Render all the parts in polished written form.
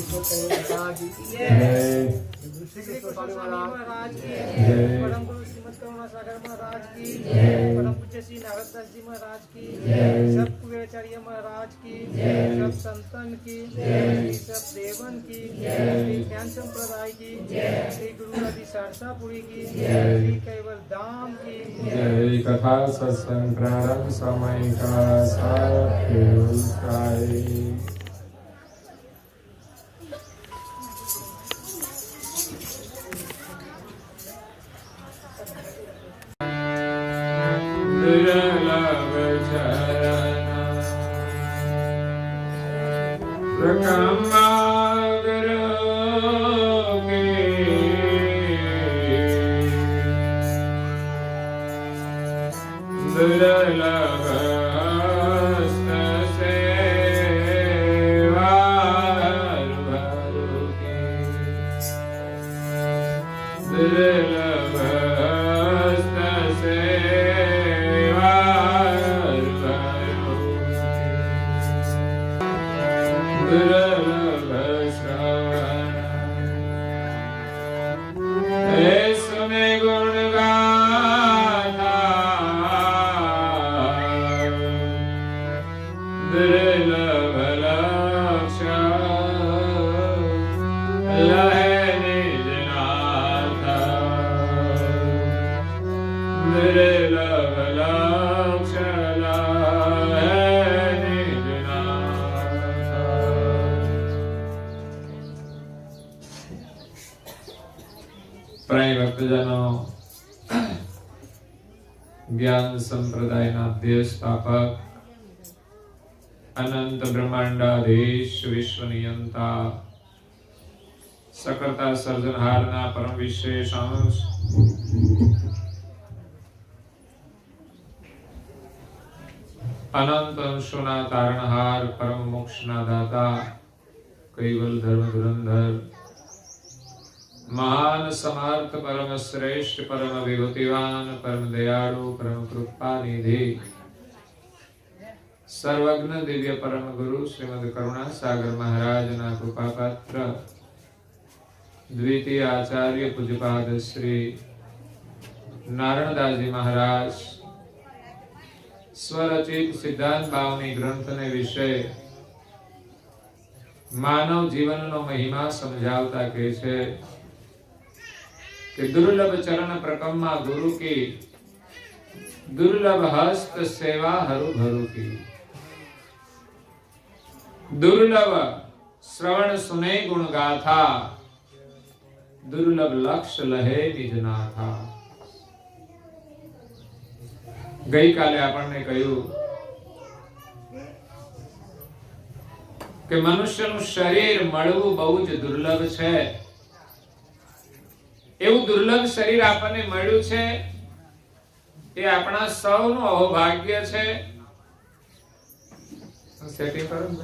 महाराज की परम गुरु श्रीमद करुणा सागर महाराज की परम पूज्य श्री नारददास जी महाराज की सब कुबेराचार्य महाराज की सब संतन की सब देवन की श्री ज्ञान संप्रदाय की श्री गुरु आदि सरसापुरी की श्री कैवल धाम की जय। कथा सत्संग प्रारंभ समय का साथ दुर्लभ चरण प्रकमाग्र के दुर्लभ हस्त सेवा भरु के दुर्लभ हस्त सेवा दुर्लभ श्रवण सुने गुण गाथा दुर्लभ लक्ष्य लहे निज नाथ दुर्लभ लक्ष्य लहे निज नाथ। प्रिय भक्तजनों, ज्ञान संप्रदायના અધ્યક્ષ સ્થાપક अनंत ब्रह्मांडाधीश विश्व नियंता सकर्ता सर्जनहारना परम विशेष अंश अनंत अंशोना तारणहार परम मोक्षना दाता कैवल धर्म धुरंधर महान समर्थ परम श्रेष्ठ परम विभूतिवान परम दयालु परम कृपा निधि सर्वज्ञ दिव्य परम गुरु श्रीमद करुणा सागर महाराज ना कृपा पात्र द्वितीय आचार्य पूज्यपाद श्री नारायणदास जी महाराज स्वरचित सिद्धांत भावनी ग्रंथ ने विषय मानव जीवन नो महिमा समझावता के छे कि दुर्लभ चरण प्रकम्मा गुरु की दुर्लभ हस्त सेवा हरू भरु की दुर्लभ श्रवण सुने गुण गाथा दुर्लभ लक्ष्य लहे निज नाथा। गई काले आपने कह્યું કે મનુષ્યનું શરીર મળવું બહુ જ દુર્લભ છે। એવું દુર્લભ શરીર આપણને મળ્યું છે એ આપણા સૌનું અહોભાગ્ય છે। સેટિંગ કરો ને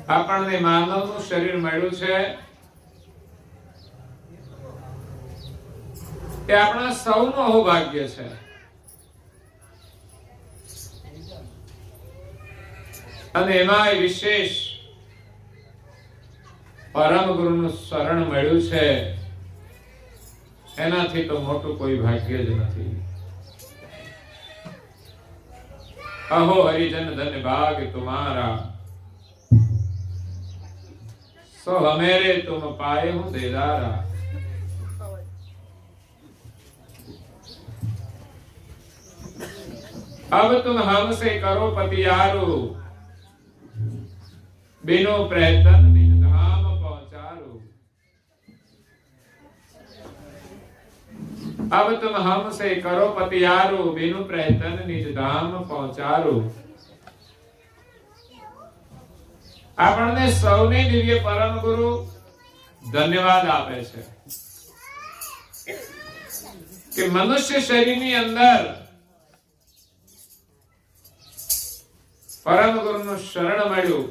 આપણને માનવનું શરીર મળ્યું છે એ આપણા સૌનું અહોભાગ્ય છે। અને એમાં વિશેષ પરમ ગુરુનું શરણ મળ્યું છે એનાથી તો મોટું કોઈ ભાગ્ય જ નથી। अहो हरिजन धन भाग तुम्हारा सो हमेरे तुम पाए हो देदारा। अब तुम हमसे करो पतियारो बिनो प्रयत्न निज धाम पहुंचारो। अब तुम हमसे करो पतियारो बिनु प्रयत्न निज धाम पहुंचारो। આપણને સૌને દિવ્ય પરમ ગુરુ ધન્યવાદ આપે છે કે મનુષ્ય શરીરની અંદર પરમ ગુરુનું શરણ મળ્યું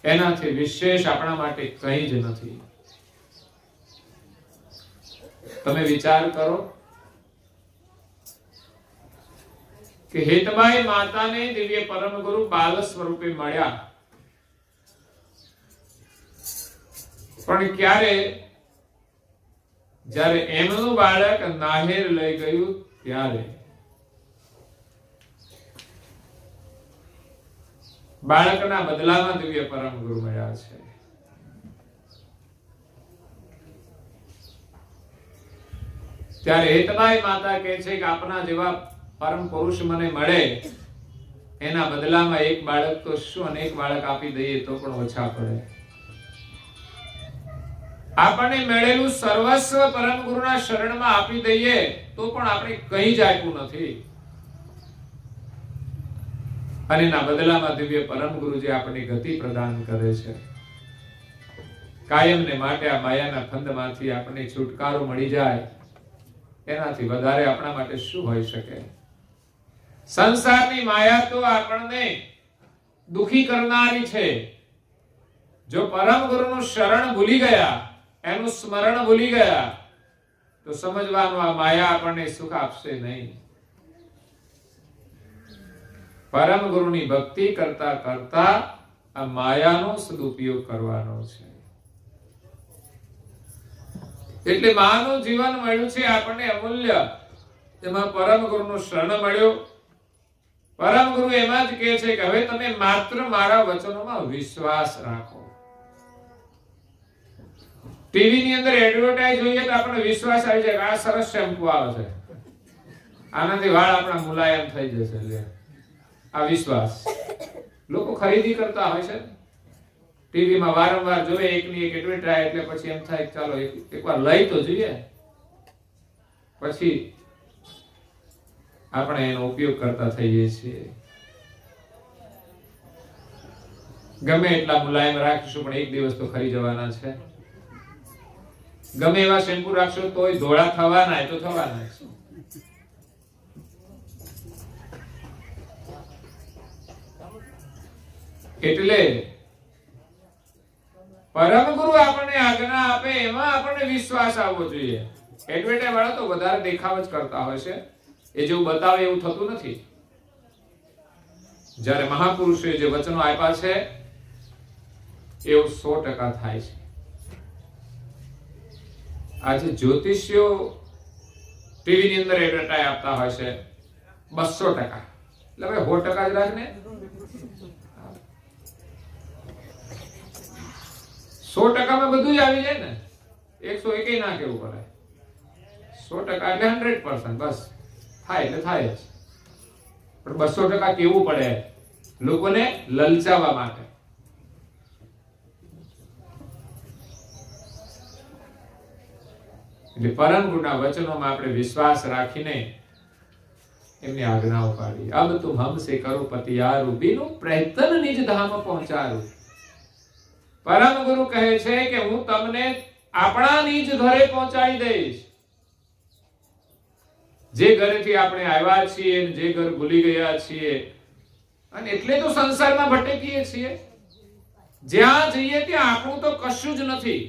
એનાથી વિશેષ આપણા માટે કંઈ જ નથી। તમે વિચાર કરો કે હેતબાઈ માતાને દિવ્ય પરમ ગુરુ બાલ સ્વરૂપે મળ્યા, પણ ક્યારે જ્યારે એમનું બાળક નાહેર લઈ ગયું ત્યારે બાળકના બદલામાં દિવ્ય પરમ ગુરુ મળ્યા છે. ત્યારે હેતબાઈ માતા કહે છે કે આપના જેવા પરમ પુરુષ મને મળે એના બદલામાં એક બાળક તો શું અનેક બાળક આપી દઈએ તો પણ ઓછા પડે. આપણને મળેલું સર્વસ્વ પરમ ગુરુના શરણમાં આપી દઈએ તો પણ આપણે કંઈ જ આપ્યું નથી, અને એના બદલામાં દિવ્ય પરમ ગુરુજી આપણને ગતિ પ્રદાન કરે છે. કાયમને માટે આ માયાના ફંદમાંથી આપણને છુટકારો મળી જાય, એનાથી વધારે આપણા માટે શું હોઈ શકે? સંસારની માયા તો આપણને દુખી કરનારી છે. જો પરમ ગુરુનું શરણ ભૂલી ગયા, એનું સ્મરણ ભૂલી ગયા, તો સમજવાનું આ માયા આપણને સુખ આપશે નહીં. પરમ ગુરુની ભક્તિ કરતા કરતા આ માયાનો સદુપયોગ કરવાનો છે. એટલે માનું જીવન મળ્યું છે આપણને અમૂલ્ય, એમાં પરમ ગુરુનું શરણ મળ્યું. પરમ ગુરુ એમાં જ કહે છે કે હવે તમે માત્ર મારા વચનોમાં વિશ્વાસ રાખો. ટીવી ની અંદર એડવર્ટાઇઝ જોઈએ તો આપણને વિશ્વાસ આવી જાય કે આ સરસ શેમ્પુ આવે છે, આનાથી વાળ આપણા મુલાયમ થઈ જશે. આ વિશ્વાસ લોકો ખરીદી કરતા હોય છે, ટીવીમાં વારંવાર જોવે એકની એક એડવર્ટાઇઝ, એટલે પછી એમ થાય ચાલો એકવાર લઈ તો જોઈએ, પછી આપણે એનો ઉપયોગ કરતા થઈએ છીએ. ગમે એટલા મુલાયમ રાખીશું પણ એક દિવસ તો ખરી જવાના છે. ગમે એવા શેમ્પુ રાખશો તોય ધોળા થવાના, તો થવાના. એટલે પરમ ગુરુ આપણને આજ્ઞા આપે એમાં આપણને વિશ્વાસ આવવો જોઈએ. એડવર્ટાઇઝ વાળા તો વધારે દેખાવ જ કરતા હોય છે, એ જેવું બતાવે એવું થતું નથી. જ્યારે મહાપુરુષે જે વચનો આપ્યા છે એવું 100% થાય છે. આજે જ્યોતિષીઓ ટીવી ની અંદર એડવર્ટાઇઝ આપતા હોય છે 200%, એટલે ભાઈ 100% જ રાખને. 100% માં બધું જ આવી જાય ને, 101 ના કેવું પડે. 100% એટલે 100%, બસ થાય એટલે થાય જ. પણ 200% કેવું પડે લોકોને લલચાવવા માટે. એટલે પરમ ગુરુના વચનોમાં આપણે વિશ્વાસ રાખીને એમની આજ્ઞાઓ પાડી. અબ તુમ હમસે કરો પતિયારું, બીનું પ્રયત્ન નિજ ધામ પહોંચારું. પરમ ગુરુ કહે છે કે હું તમને આપણા નિજ ઘરે પહોંચાડી દઈશ. જે ઘરેથી આપણે આવ્યા છીએ, જે ઘર ભૂલી ગયા છીએ, અને એટલે તો સંસારમાં ભટકીએ છીએ. જ્યાં જઈએ ત્યાં આપણું તો કશું જ નથી.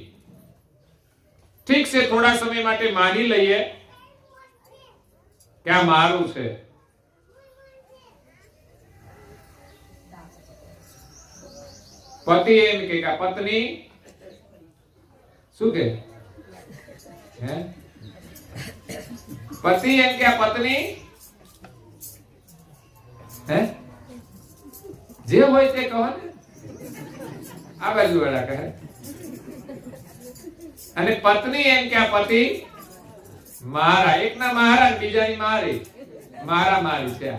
ઠીક છે, થોડા સમય માટે માની લઈએ કે આ મારું છે. પતિ એમ કે આ પત્ની શું કે હે પતિ એમ કે આ પત્ની હે જે હોય તે કહો ને. આ બાજુ વાળા કહે. અને પત્ની એમ કે આ પતિ મારા. એકના મારા, બીજાની મારી. મારા મારી છે.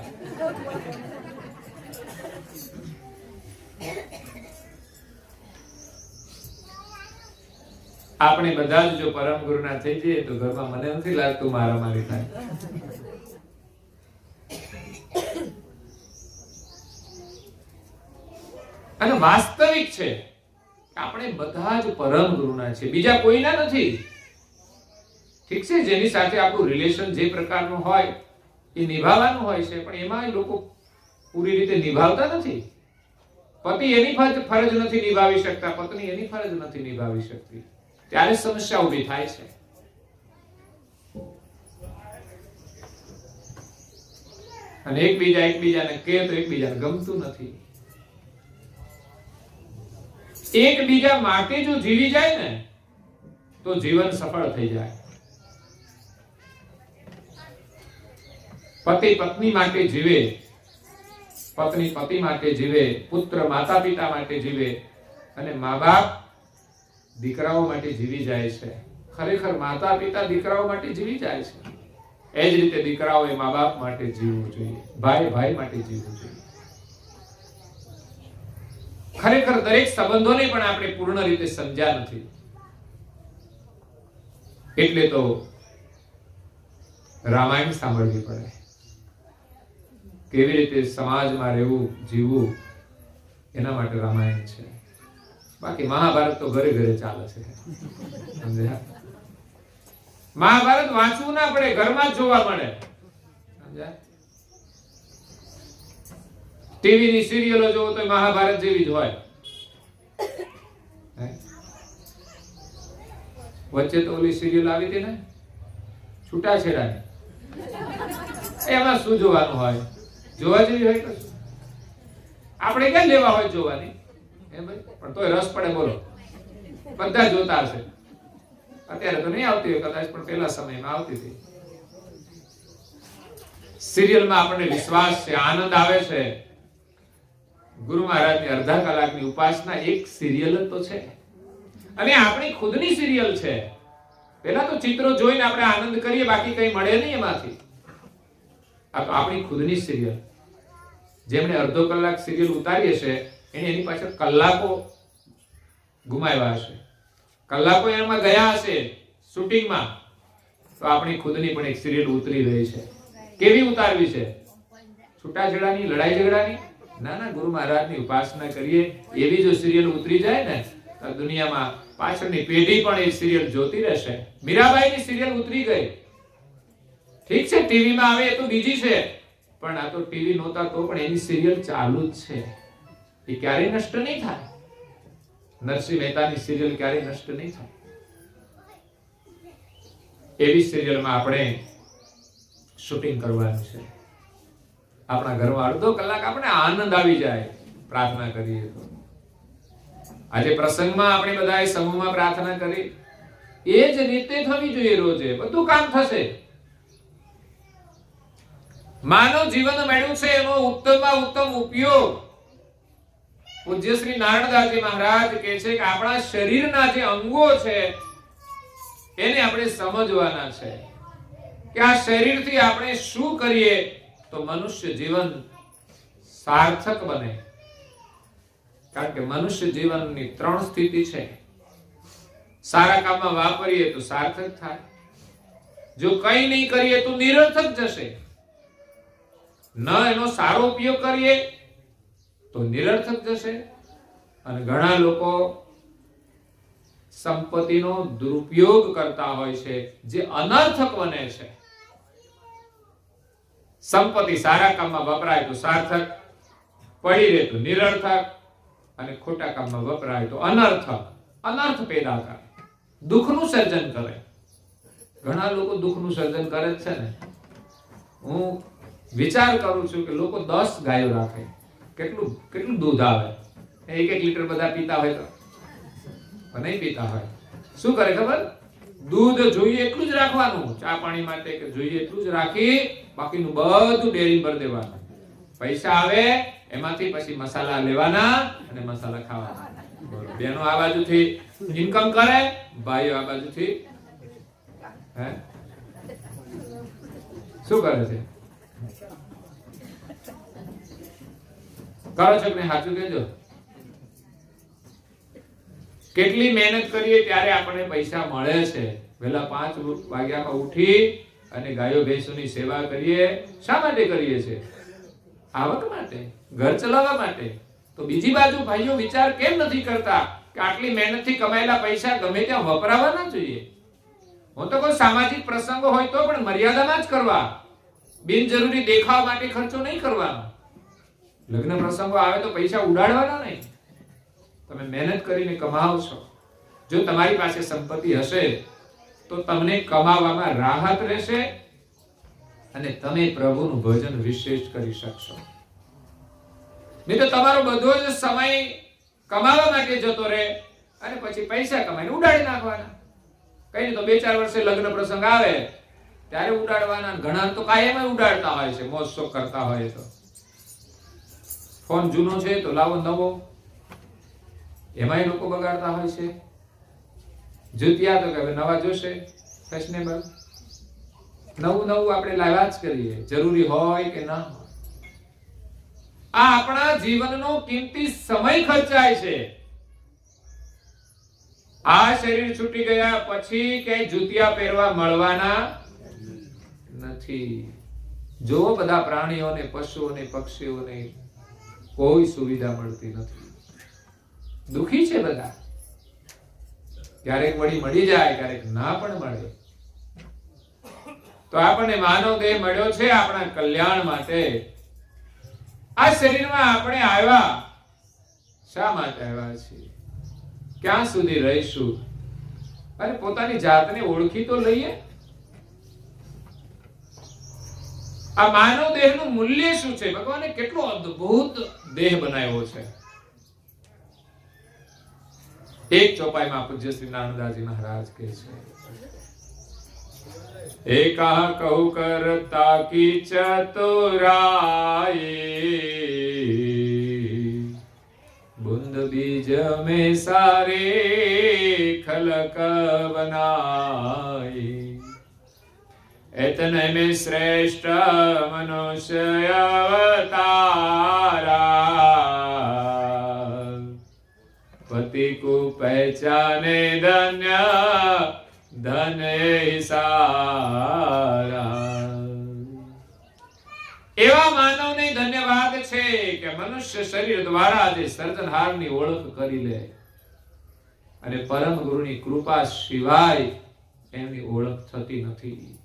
આપણે બધા જ જો પરમ ગુરુના થઈ જઈએ તો ઘરમાં મને નથી લાગતું મારામારી થાય. અને વાસ્તવિક છે આપણે બધા જ પરમ ગુરુના છે, બીજા કોઈના નથી. ઠીક છે, જેની સાથે આપણું રિલેશન જે પ્રકારનું હોય એ નિભાવવાનું હોય છે, પણ એમાં લોકો પૂરી રીતે નિભાવતા નથી. પતિ એની ફરજ નથી નિભાવી શકતા, પત્ની એની ફરજ નથી નિભાવી શકતી. ત્યારે સમસ્યા ઊભી થાય છે. અને એકબીજાને કહે તો એકબીજાને ગમતું નથી. એકબીજા માટે જો જીવી જાય ને તો જીવન સફળ થઈ જાય. પતિ પત્ની માટે જીવે, પત્ની પતિ માટે જીવે, પુત્ર માતા પિતા માટે જીવે, અને મા બાપ દીકરાઓ માટે જીવી જાય છે. ખરેખર માતા પિતા દીકરાઓ માટે જીવી જાય છે. એ જ રીતે દીકરાઓએ મા બાપ માટે જીવવું જોઈએ, ભાઈ ભાઈ માટે જીવવું જોઈએ. ખરેખર દરેક સંબંધોને પણ આપણે પૂર્ણ રીતે સમજ્યા નથી. એટલે તો રામાયણ સાંભળવી પડે. કેવી રીતે સમાજમાં રહેવું, જીવવું, એના માટે રામાયણ છે. બાકી મહાભારત તો ઘરે ઘરે ચાલે છે. સમજ્યા? મહાભારત વાંચવું ના પડે, ઘરમાં જ જોવા મળે. સમજ્યા? ટીવી ની સિરિયલો જોવો તો મહાભારત જેવી જ હોય. વચ્ચે તો ઓલી સિરિયલ આવી હતી ને, છૂટાછેડાની, એમાં શું જોવાનું હોય? જોવા જેવી હોય કશું? આપણે ક્યાં લેવા હોય જોવાની? ભાઈ પણ તોય રસ પડે. બોલો, બધા જોતા હશે. અત્યારે તો નહીં આવતી હોય કદાચ, પણ પેલા સમયમાં આવતી હતી. સિરિયલમાં આપણને વિશ્વાસ છે, આનંદ આવે છે. ગુરુ મહારાજની અડધા કલાકની ઉપાસના એક સિરિયલ જ તો છે, અને આપણી ખુદની સિરિયલ છે. પેલા તો ચિત્રો જોઈને આપણે આનંદ કરીએ, બાકી કઈ મળે નહીં એમાંથી. આ તો આપણી ખુદની સિરિયલ. જેમણે અડધો કલાક સિરિયલ ઉતારી હશે એને એની પાછળ કલાકો ગુમાવ્યા હશે, કલાકો એમાં ગયા હશે શૂટિંગમાં. તો આપણી ખુદની પણ એક સિરિયલ ઉતરી રહી છે. કેવી ઉતારવી છે? છૂટાછેડાની, લડાઈ ઝઘડાની? ના ના, ગુરુ મહારાજની ઉપાસના કરીએ એવી જો સિરિયલ ઉતરી જાય ને તો દુનિયામાં પાછળની પેઢી પણ એ સિરિયલ જોતી રહેશે. મીરાબાઈની સિરિયલ ઉતરી ગઈ. ઠીક છે, ટીવીમાં આવે એ તો બીજી છે, પણ આ તો ટીવી નહોતા તો પણ એની સિરિયલ ચાલુ જ છે. એ ક્યારેય નષ્ટ નહીં થાય. નરસિંહ મહેતાની સિરિયલ ક્યારેય નષ્ટ નહીં થાય. એવી સિરિયલમાં આપણે શૂટિંગ કરવાનું છે. આપણા ઘરમાં અડધો કલાક આપણે આનંદ આવી જાય પ્રાર્થના કરીએ તો. આજે પ્રસંગમાં આપણે બધાએ સમૂહમાં પ્રાર્થના કરી, એ જ રીતે થવી જોઈએ. રોજે બધું કામ થશે. માનવ જીવન મળ્યું છે એનો ઉત્તમમાં ઉત્તમ ઉપયોગ પૂજ્ય શ્રી નારાયણદાસજી મહારાજ કહે છે કે આપણા શરીરના જે અંગો છે એને આપણે સમજવાના છે કે આ શરીરથી આપણે શું કરીએ તો મનુષ્ય જીવન સાર્થક બને. કારણ કે મનુષ્ય જીવનની 3 સ્થિતિ છે. સારા કામમાં વાપરીએ તો સાર્થક થાય, જો કંઈ નહીં કરીએ તો નિરર્થક જશે. ન એનો સારો ઉપયોગ કરીએ તો નિરર્થક જશે. અને ઘણા લોકો સંપત્તિનો દુરુપયોગ કરતા હોય છે જે અનર્થક બને છે. સંપત્તિ સારા કામમાં વપરાય તો સાર્થક, પડી રહે તો નિરર્થક, અને ખોટા કામમાં વપરાય તો અનર્થક. અનર્થ પેદા કરે, દુઃખનું સર્જન કરે. ઘણા લોકો દુઃખનું સર્જન કરે જ છે ને. હું વિચાર કરું છું કે લોકો 10 ગાયો રાખે, કેટલું દૂધ આવે? 1 લીટર બધા પીતા હોય તો? નહીં પીતા હોય. શું કરે ખબર? દૂધ જોઈએ એટલું જ રાખવાનું, ચા પાણી માટે કે જોઈએ એટલું જ રાખી, બાકીનું બધું ડેરી ભરી દેવાનું. પૈસા આવે એમાંથી પછી મસાલા લેવાના અને મસાલા ખાવાના. બોલો, બેનો આ બાજુથી ઇન્કમ કરે, ભાઈઓ આ બાજુથી શું કરે છે? કરો છો કે સાચું કહેજો. કેટલી મહેનત કરીએ ત્યારે આપણને પૈસા મળે છે. વહેલા 5 વાગ્યામાં ઉઠી અને ગાયો ભેંસોની સેવા કરીએ. શા માટે કરીએ છીએ? આવક માટે, ઘર ચલાવવા માટે. તો બીજી બાજુ ભાઈઓ વિચાર કેમ નથી કરતા કે આટલી મહેનતથી કમાયેલા પૈસા ગમે ત્યાં વપરાવા ના જોઈએ? હું તો કોઈ સામાજિક પ્રસંગો હોય તો પણ મર્યાદામાં જ કરવા, બિનજરૂરી દેખાવ માટે ખર્ચો નહીં કરવાનો. લગ્ન પ્રસંગો આવે તો પૈસા ઉડાડવાના નહીં. તમે મહેનત કરીને કમાવો છો. જો તમારી પાસે સંપત્તિ હશે તો તમને કમાવામાં રાહત રહેશે અને તમે પ્રભુનું ભજન વિશેષ કરી શકશો. નહીં તો તમારો બધો જ સમય કમાવા માટે જતો રહે અને પછી પૈસા કમાઈને ઉડાડી નાખવાના. કઈ નહીં તો 2-4 વર્ષે લગ્ન પ્રસંગ આવે ત્યારે ઉડાડવાના. ઘણા તો કાયમ ઉડાડતા હોય છે, મોજ શોખ કરતા હોય. તો ફોન જૂનો છે તો લાવો નવો, એમાંય લોકો બગાડતા હોય છે. જુતિયા તો કે નવા જોશે, ફેશનેબલ. નવું આપણે લાવ્યા જ કરીએ, જરૂરી હોય કે ના હોય. આ આપણા જીવનનો કિંમતી સમય ખર્ચાય છે. આ શરીર છૂટી ગયા પછી કઈ જુતિયા પહેરવા મળવાના નથી. જો બધા પ્રાણીઓને, પશુઓને, પક્ષીઓને કોઈ સુવિધા મળતી નથી. દુખી છે બધા. ક્યારેક વળી મળી જાય, ક્યારેક ના પણ મળે. તો આપણને માનવ દેહ મળ્યો છે આપણા કલ્યાણ માટે. આ શરીરમાં આપણે આવ્યા શા માટે આવ્યા છીએ? ક્યાં સુધી રહીશું? અને પોતાની જાતને ઓળખી તો લઈએ. આ માનવ દેહનું મૂલ્ય શું છે? ભગવાને કેટલો અદ્ભુત દેહ બનાવ્યો છે. એક ચોપાઈમાં પૂજ્ય શ્રી નાનદાજી મહારાજ કહે છે, એકા કહું કરતા કી ચતુરાઈ, બુંદ બીજ में सारे खलक बनाई, एतने में श्रेष्ठ मनुष्य अवतारा, पति को पहचाने धन्य धन्य सारा. એવા માનવને ધન્યવાદ છે કે મનુષ્ય શરીર દ્વારા જે સર્જનહારની ઓળખ કરી લે અને પરમ ગુરુની કૃપા સિવાય એમની ઓળખ થતી નથી.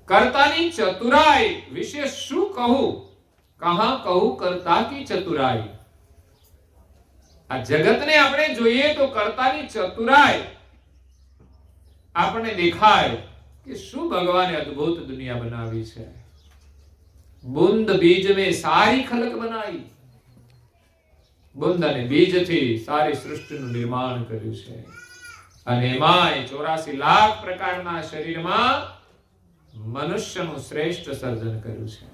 કર્તાની ચતુરાઈ વિશે શું કહું? કહા કહું કર્તા કી ચતુરાઈ. આ જગતને આપણે જોઈએ તો કર્તાની ચતુરાઈ આપણને દેખાય કે શું ભગવાને અદ્ભુત દુનિયા બનાવી છે. બુંદ બીજ में सारी खलक बनाई. બુંદ અને બીજથી સારી સૃષ્ટિનું નિર્માણ કર્યું છે. અને એમાંય 84 લાખ પ્રકારના શરીરમાં મનુષ્યનું શ્રેષ્ઠ સર્જન કર્યું છે.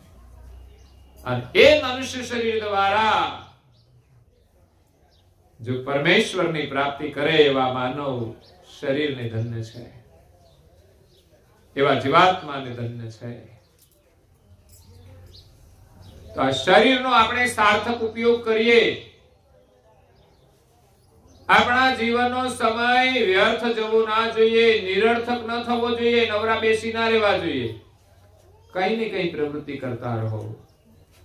અને એ મનુષ્ય શરીર દ્વારા જો પરમેશ્વરની પ્રાપ્તિ કરે એવા માનવ શરીરને ધન્ય છે, એવા જીવાત્માને ધન્ય છે. તો આ શરીરનો આપણે સાર્થક ઉપયોગ કરીએ. આપણા જીવનનો સમય વ્યર્થ જવો ના જોઈએ, નિરર્થક ન થવો જોઈએ, નવરા બેસી ના રહેવા જોઈએ. કઈ ને કઈ પ્રવૃત્તિ કરતા રહો.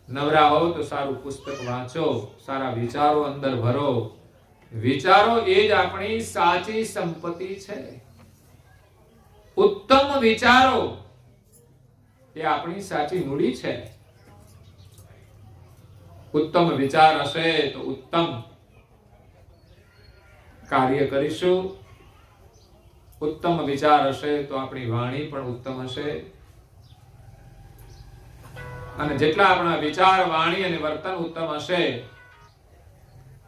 નવરા હો તો સારું પુસ્તક વાંચો, સારા વિચારો અંદર ભરો. વિચારો એ જ આપણી સાચી સંપત્તિ છે. ઉત્તમ વિચારો એ આપણી સાચી મૂડી છે. ઉત્તમ વિચાર હશે તો ઉત્તમ કાર્ય કરીશું. ઉત્તમ વિચાર હશે તો આપણી વાણી પણ ઉત્તમ હશે. અને જેટલા આપણા વિચાર, વાણી અને વર્તન ઉત્તમ હશે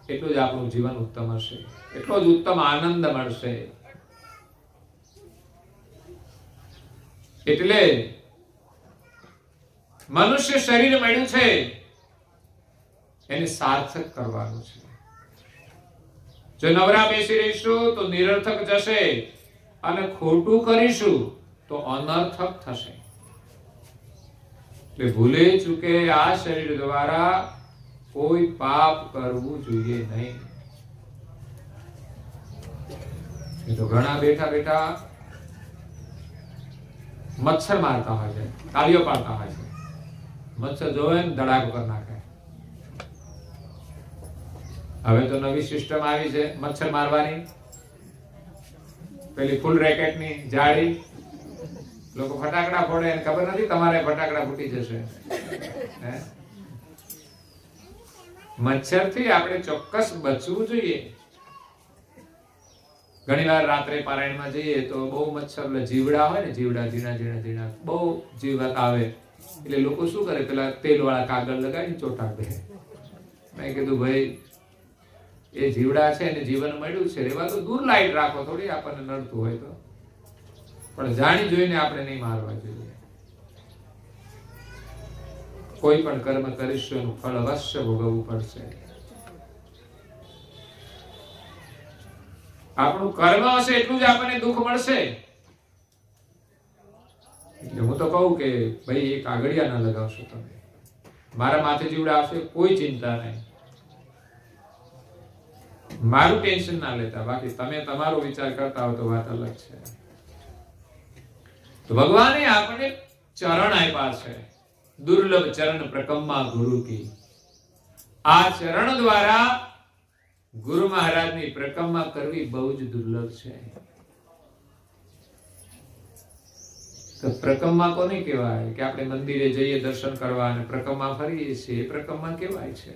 એટલું જ આપણું જીવન ઉત્તમ હશે, એટલો જ ઉત્તમ આનંદ મળશે. એટલે મનુષ્ય શરીર મળ્યું છે એને સાર્થક કરવાનું છે. જો નવરા બેસી રહીશું તો નિરર્થક જશે અને ખોટું કરીશું તો અનર્થક થશે. એટલે ભૂલે ચૂકે આ શરીર દ્વારા કોઈ પાપ કરવું જોઈએ નહીં. એ તો ઘણા બેઠા બેઠા મચ્છર મારતા હોય છે, તાળીઓ પાડતા હોય છે. મચ્છર જોવે ને ધડાકો કરી નાખે. હવે તો નવી સિસ્ટમ આવી છે મચ્છર મારવાની, પેલી ફૂલ રેકેટની જાળી. લોકો ફટાકડા ફોડે એને ખબર નથી તમારે ફટાકડા ફૂટી જશે. મચ્છરથી આપણે ચોક્કસ બચવું જોઈએ. ઘણીવાર રાત્રે પારાયણમાં જઈએ તો બહુ મચ્છર, એટલે જીવડા હોય ને, જીવડા ઝીણા ઝીણા ઝીણા બહુ જીવત આવે, એટલે લોકો શું કરે, પેલા તેલવાળા કાગળ લગાવીને ચોંટાડ દે. મેં કીધું ભાઈ એ જીવડા છે ને જીવન મળ્યું છે, એવા તો દૂર લાઈટ રાખો, થોડી આપણને નડતું હોય તો, પણ જાણી જોઈને આપણે નહીં મારવા જોઈએ. કોઈ પણ કર્મ કરીશું એનું ફળ અવશ્ય ભોગવવું પડશે. આપણું કર્મ હશે એટલું જ આપણને દુઃખ મળશે. એટલે હું તો કહું કે ભાઈ એક આગળિયા ના લગાવશો તમે, મારા માથે જીવડા આવશે કોઈ ચિંતા નહીં, મારું ટેન્શન ના લેતા, બાકી તમે તમારો વિચાર કરતા હો તો વાત અલગ છે. તો ભગવાને આપણને ચરણ આપ્યા છે, દુર્લભ ચરણ પ્રકમ્મા ગુરુ કી. આ ચરણ દ્વારા ગુરુ મહારાજની પ્રકમ્મા કરવી બહુ જ દુર્લભ છે. તો પ્રકમ્મા કોને કહેવાય કે આપણે મંદિરે જઈએ દર્શન કરવા અને પ્રકમ્મા ફરીએ છીએ, એ પ્રકમ્મા કહેવાય છે.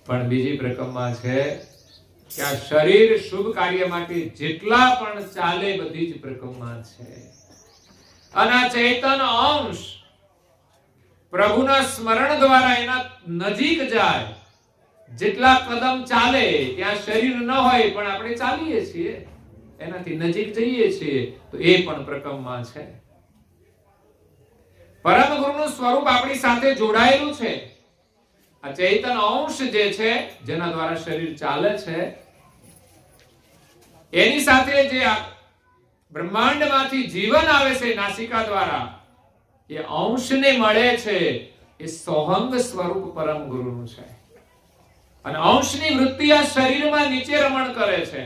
પણ બીજી પ્રકમ્મા છે કે આ શરીર શુભ કાર્ય માટે જેટલા પણ ચાલે બધી જ પ્રકમ્મા છે. અને આ ચૈતન અંશ પ્રભુના સ્મરણ દ્વારા એના નજીક જાય, જેટલા કદમ ચાલે, ત્યાં શરીર ન હોય પણ આપણે ચાલીએ છીએ, એનાથી નજીક જઈએ છીએ, તો એ પણ પ્રકમ્મા છે. પરમ ગુરુનું સ્વરૂપ આપણી સાથે જોડાયેલું છે. આ ચૈતન અંશ જે છે, જેના દ્વારા શરીર ચાલે છે, એની સાથે જે બ્રહ્માંડમાંથી જીવન આવે છે નાસિકા દ્વારા, એ અંશને મળે છે, એ સોહંગ સ્વરૂપ પરમ ગુરુનું છે. અને અંશની વૃત્તિ આ શરીરમાં નીચે રમણ કરે છે.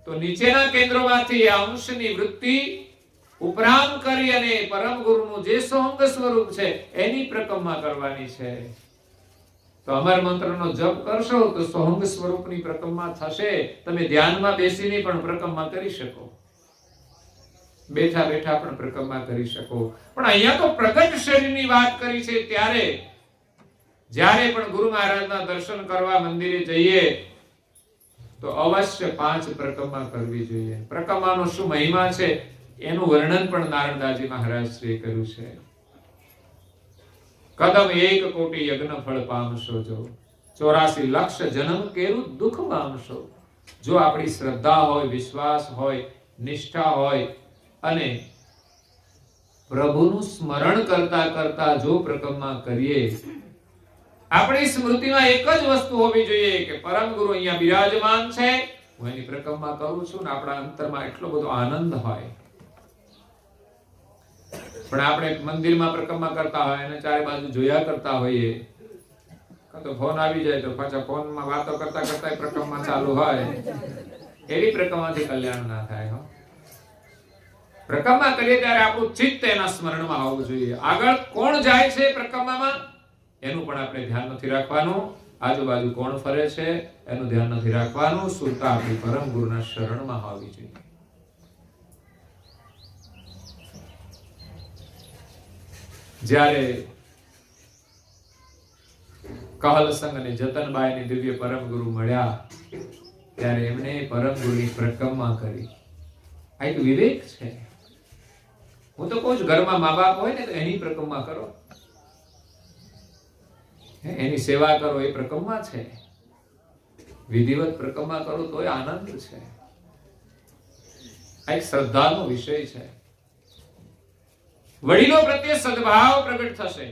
તો નીચેના કેન્દ્રોમાંથી આ અંશની વૃત્તિ ઉપરામ કરી અને પરમ ગુરુનું જે સોહંગ સ્વરૂપ છે એની પ્રકમ્મા કરવાની છે. તો અમર મંત્રનો જપ કરશો તો સોહંગ સ્વરૂપની પ્રકમ્મા થશે. તમે ધ્યાનમાં બેસીને પણ પ્રકમ્મા કરી શકો, બેઠા બેઠા પણ પ્રકમ્મા કરી શકો. પણ અહીંયા તો પ્રગટ શરીરની વાત કરી છે, ત્યારે જ્યારે પણ ગુરુ મહારાજના દર્શન કરવા મંદિરે જઈએ તો અવશ્ય 5 પ્રકમ્મા કરવી જોઈએ. પ્રકમ્માનો શું મહિમા છે એનું વર્ણન પણ નારણદાસજી મહારાજ શ્રીએ કર્યું છે. કદમ 1 કોટી યજ્ઞ ફળ પામશો, જો 84 લક્ષ જન્મ કેરું દુઃખ પામશો. જો આપણી શ્રદ્ધા હોય, વિશ્વાસ હોય, નિષ્ઠા હોય અને પ્રભુનું સ્મરણ કરતા કરતા જો પ્રકમ્મા કરીએ, આપણી સ્મૃતિમાં એક જ વસ્તુ હોવી જોઈએ કે પરમ ગુરુ અહીંયા બિરાજમાન છે, હું એની પ્રકમ્મા કરું છું, ને આપણા અંતરમાં એટલો બધો આનંદ હોય. પણ આપણે મંદિરમાં પ્રકમ્મા કરતા હોય અને ચારે બાજુ જોયા કરતા હોઈએ, કાં તો ફોન આવી જાય તો પાછા ફોનમાં વાતો કરતા કરતા પ્રકમ્મા ચાલુ હોય, એવી પ્રકમ્માથી કલ્યાણ ના થાય. પ્રકમ્મા કરીએ ત્યારે આપણું ચિત્ત એના સ્મરણમાં હોવું જોઈએ. આગળ કોણ જાય છે પ્રકમ્મામાં એનું પણ આપણે ધ્યાન નથી રાખવાનું, આજુબાજુ કોણ ફરે છે એનું ધ્યાન નથી રાખવાનું. સુરતા આપણી પરમ ગુરુના શરણમાં હોવી જોઈએ. જ્યારે કહલસંગ અને જતનબાઈની દિવ્ય પરમ ગુરુ મળ્યા ત્યારે એમણે પરમ ગુરુની પ્રકમ્મા કરી. આ એક વિવેક છે. હું તો કહું છું, ઘરમાં મા બાપ હોય ને તો એની પ્રકમ્મા કરો, એની સેવા કરો, એ પ્રકમ્મા છે. વિધિવત પ્રકમ્મા કરો તો એ આનંદ છે. આ એક શ્રદ્ધાનો વિષય છે. વડીલો પ્રત્યે સદભાવ પ્રગટ થશે.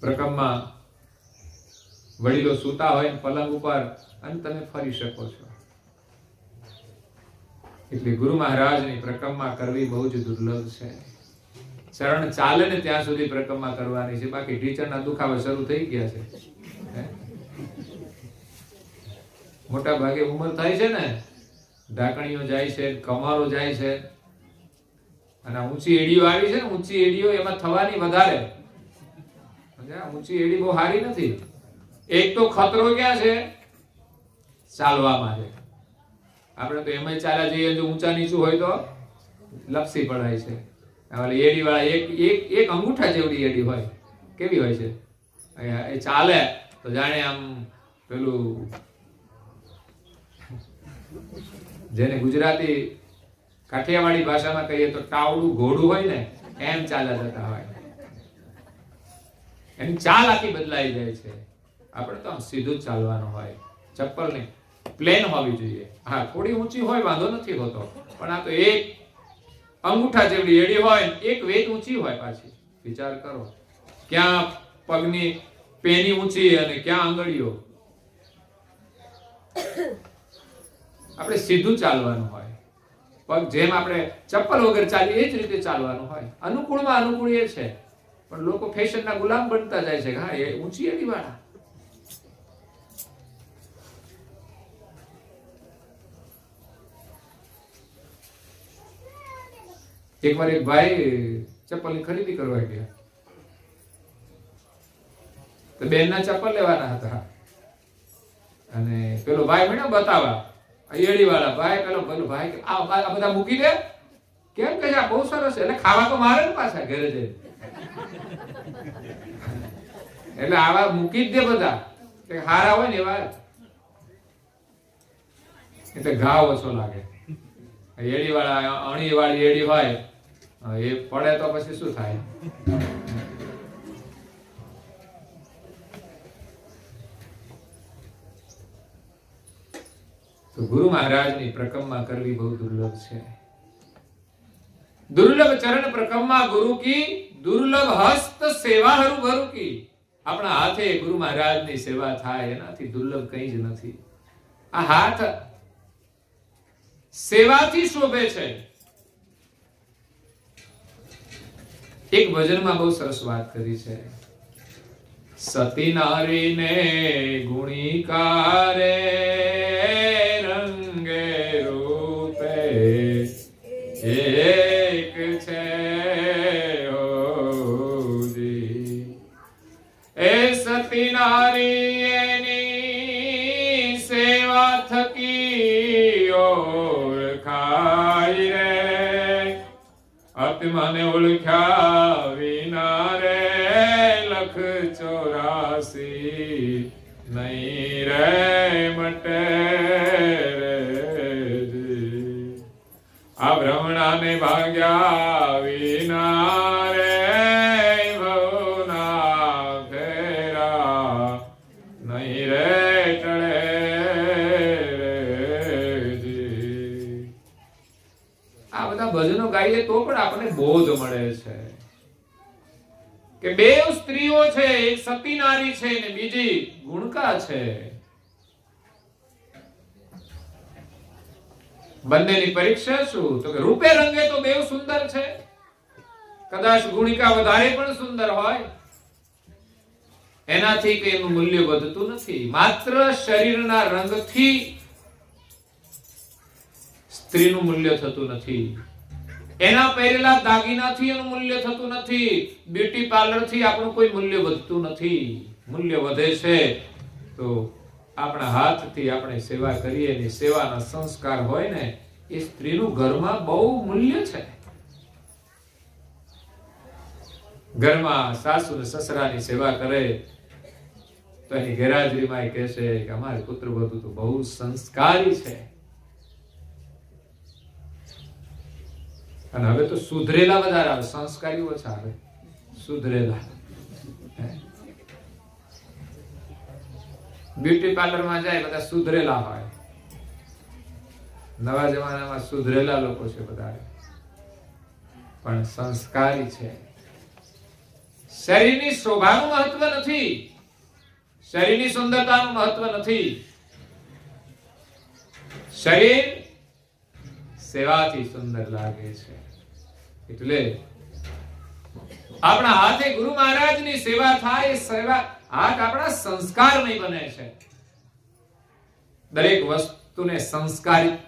પ્રકમ્મા વડીલો સૂતા હોય પલંગ ઉપર અને તમે ફરી શકો છો. એટલે ગુરુ મહારાજની પ્રકમ્મા કરવી બહુ જ દુર્લભ છે. ચરણ ચાલે ને ત્યાં સુધી પ્રકમ્મા કરવાની છે, બાકી ટીચરના દુખાવા શરૂ થઈ ગયા છે. મોટા ભાગે ઉંમર થાય છે ને, ઢાકણીઓ જાય છે, કમરો જાય છે, અને ઊંચી એડીઓ આવી છે ને, ઊંચી એડીઓ એમાં થવાની વધારે. ઊંચી એડી બહુ સારી નથી. એક તો ખતરો ક્યાં છે? ચાલવામાં છે. આપણે તો એમાં ચાલ્યા જઈએ, જો ઊંચા નીચું હોય તો લપસી પડાય છે. એડી વાળા એક અંગૂઠા જેવડી એડી હોય, કેવી હોય છે? એ ચાલે તો જાણે આમ પેલું જેને ગુજરાતી કાઠિયાવાડી ભાષામાં કહીએ તો ટાવડું ઘોડું હોય ને એમ ચાલ્યા જતા હોય, એની ચાલ આખી બદલાઈ જાય છે. આપણે તો આમ સીધું જ ચાલવાનું હોય, ચપ્પલ નહીં, પ્લેન હોવી જોઈએ. હા, થોડી ઊંચી હોય વાંધો નથી હોતો, પણ આ તો એક અંગૂઠા જેવડી એડી હોય, એક વેત ઊંચી હોય પાછી. વિચાર કરો, ક્યાં પગની પેની ઊંચી અને ક્યાં આંગળીઓ. આપણે સીધું ચાલવાનું હોય, પગ જેમ આપણે ચપ્પલ વગર ચાલીએ એ જ રીતે ચાલવાનું હોય. અનુકૂળમાં અનુકૂળ એ છે, પણ લોકો ફેશનના ગુલામ બનતા જાય છે. હા, એ ઊંચી એડી વાળા. એકવાર એક ભાઈ ચપ્પલની ખરીદી કરવા ગયા, તો બેનના ચપ્પલ લેવાના હતા, અને પેલો ભાઈ મને બતાવા એડી વાળા ભાઈ, પેલો ભાઈ આ બધા મૂકી દે. કેમ કે આ બહુ સરસ છે, એટલે ખાવા તો મારે ને પાછા ઘરે જઈને, એટલે આવા મૂકી જ દે બધા, કે હારા હોય ને એવા, એટલે ઘા ઓછો લાગે. એડી વાળા અણી વાળી એડી હોય એ પડે તો પછી શું થાય? તો ગુરુ મહારાજની પ્રકમ્મા કરવી બહુ દુર્લભ છે. દુર્લભ ચરણ પ્રકમ્મા ગુરુ કી, દુર્લભ હસ્ત સેવા હરુ ભરુ કી. આપણા હાથે ગુરુ મહારાજની સેવા થાય એનાથી દુર્લભ કંઈ જ નથી. આ હાથ સેવાથી શોભે છે. એક ભજનમાં બહુ સરસ વાત કરી છે. સતી નારીને ગુણીકારે રંગે રૂપે એક છે હોજી. એ સતી નારી એની સેવા થકી ઓળખાય રે, આત્માને ઓળખ્યા વિના રે લખ 84 નહીં રે મટે રે. આ ભ્રમણાને ભાગ્યા વિના રે ભવના ફેરા નહીં રે ટળે રે. આ બધા ભજનો ગાઈએ તો પણ આપણને બોધ મળે છે કે બે સ્ત્રીઓ છે, એક સતી નારી છે ને બીજી ગુણકા છે. બંનેની પરીક્ષા શું? તો કે રૂપે રંગે તો બેવ સુંદર છે. કદાચ ગુણિકા વધારે પણ સુંદર હોય, એનાથી કે એનું મૂલ્ય વધતું નથી. માત્ર શરીરના રંગથી સ્ત્રીનું મૂલ્ય થતું નથી. એના પહેરેલા દાગીનાથી એનું મૂલ્ય થતું નથી. બ્યુટી પાર્લરથી આપણું કોઈ મૂલ્ય વધતું નથી. મૂલ્ય વધે છે તો આપણા હાથથી આપણે સેવા કરીએ ને સેવાના સંસ્કાર હોય ને, એ સ્ત્રીનું ઘરમાં બહુ મૂલ્ય છે. ઘરમાં સાસુ ને સસરાની સેવા કરે તો એની ગેરહાજરીમાં એ કહેશે કે અમારે પુત્ર વધુ તો બહુ સંસ્કારી છે. અને હવે તો સુધરેલા વધારે આવે, સંસ્કારી ઓછા આવે. સુધરેલા બ્યુટી પાર્લરમાં જાય બધા સુધરેલા હોય. નવા જમાનામાં સુધરેલા લોકો છે બધા, પણ સંસ્કારી છે. શરીરની શોભાનું મહત્વ નથી, શરીરની સુંદરતાનું મહત્વ નથી. શરીર સેવાથી સુંદર લાગે છે. એટલે આપણા હાથે ગુરુ મહારાજની સેવા થાય. એ સેવા હાથ આપણા સંસ્કારમય બને છે. દરેક વસ્તુને સંસ્કારિત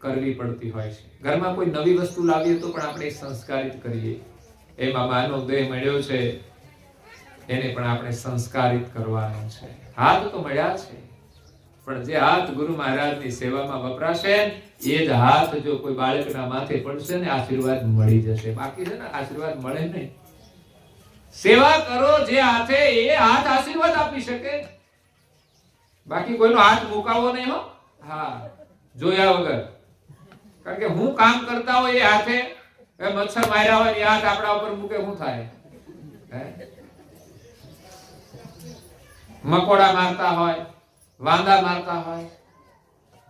કરવી પડતી હોય છે. ઘરમાં કોઈ નવી વસ્તુ લાવીએ તો પણ આપણે સંસ્કારિત કરીએ. એમાં માનવ દેહ મળ્યો છે, એને પણ આપણે સંસ્કારિત કરવાનો છે. હાથ તો મળ્યા છે, પણ જે હાથ ગુરુ મહારાજની સેવામાં વપરાશે એ જ હાથ જો કોઈ બાળકના માથે પડશે ને આશીર્વાદ મળી જશે. બાકી છે ને આશીર્વાદ મળે નહીં. સેવા કરો જે હાથે, એ હાથ આશીર્વાદ આપી શકે. બાકી કોઈનો હાથ મુકાવો નહીં હો. હા, જોયા વગર કારણ કે હું કામ કરતા હોય એ હાથે મચ્છર માર્યા હોય એ હાથ આપણા ઉપર મૂકે શું થાય? મકોડા મારતા હોય, વાંદા મારતા હોય,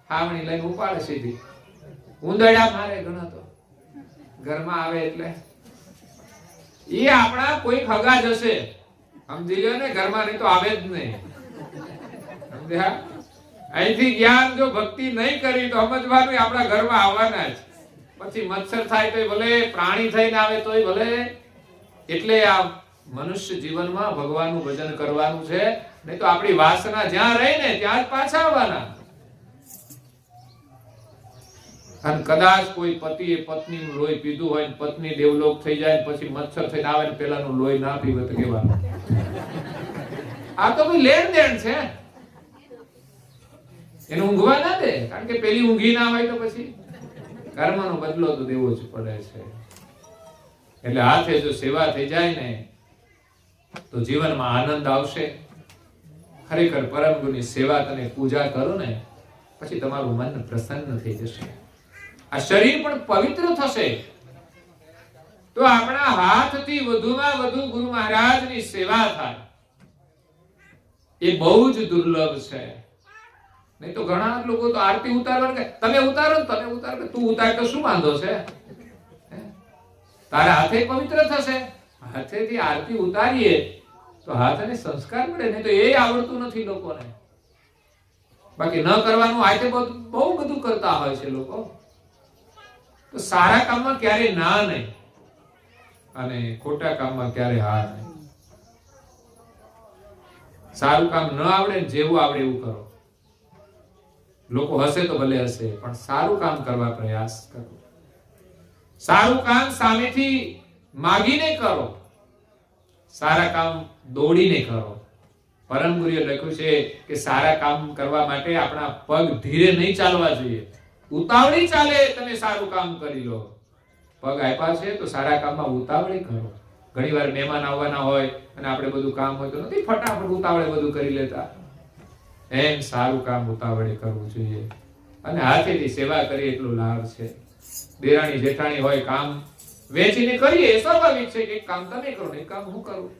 હાવણી લઈને ઉપાડે સીધી. ઉંદરડા મારે ઘણા તો ઘરમાં આવે એટલે એ આપણા કોઈ ખગા જશે, સમજી લો ને, ઘરમાં નહીં તો આવે જ નહીં. સમજ્યા? અહીંથી જ્ઞાન જો ભક્તિ નહીં કરી તો સમજવાનું આપણા ઘરમાં આવવાના જ. પછી મચ્છર થાય તો ભલે, પ્રાણી થઈને આવે તોય ભલે. એટલે આ મનુષ્ય જીવનમાં ભગવાનનું ભજન કરવાનું છે, નહીં તો આપણી વાસના જ્યાં રહી ને ત્યાં જ પાછા આવવાના. અને કદાચ કોઈ પતિએ પત્નીનું લોહી પીધું હોય ને પત્ની દેવલોક થઈ જાય પછી મચ્છર થઈને આવે ને પેલાનું લોહી ના પીવે તો કેવાનું? આ તો કોઈ લેણ દેણ છે, એને ઊંઘવા ના દે. કારણ કે પેલી ઊંઘી ના હોય તો પછી કર્મનો બદલો તો દેવો જ પડે છે. એટલે હાથે જો સેવા થઈ જાય ને તો જીવનમાં આનંદ આવશે. ખરેખર પરમ ગુરુની સેવા તમે પૂજા કરો ને પછી તમારું મન પ્રસન્ન થઈ જશે. આ શરીર પણ પવિત્ર થશે. તો આપણા હાથથી વધુમાં વધુ ગુરુ મહારાજની સેવા થાય એ બહુ જ દુર્લભ છે. નહીં તો ઘણા લોકો તો આરતી ઉતારવા કે તમે ઉતારો ને તમે ઉતારો, તું ઉતાર તો શું વાંધો છે? તારા હાથે પવિત્ર થશે. હાથેથી આરતી ઉતારીએ તો હાથને સંસ્કાર મળે. નહીં તો એ આવડતું નથી લોકોને. બાકી ન કરવાનું હાથે બહુ બધું કરતા હોય છે લોકો. તો સારા કામમાં ક્યારે ના નહીં અને ખોટા કામમાં ક્યારે હા નહીં. સારું કામ ન આવડે ને જેવું આવડે એવું કરો. લોકો હશે તો ભલે હશે, પણ સારું કામ કરવા પ્રયાસ કરો. સારું કામ સામેથી માગીને કરો, સારા કામ દોડીને કરો. પરમ ગુરુએ લખ્યું છે કે સારા કામ કરવા માટે આપણા પગ ધીરે નહીં ચાલવા જોઈએ. ઉતાવળી ચાલે તમે સારું કામ કરી લો. પગ આપ્યા છે તો સારા કામમાં ઉતાવળી કરો. ઘણી વાર મહેમાન આવવાના હોય અને આપણે બધું કામ હોય તો નથી ફટાફટ ઉતાવળે બધું કરી લેતા. એમ સારું કામ ઉતાવળે કરવું જોઈએ. અને હાથેથી સેવા કરીએ એટલો લાભ છે. દેરાણી જેઠાણી હોય કામ વેચીને કરીએ સ્વાભાવિક છે કે એક કામ તમે કરો ને એક કામ હું કરું.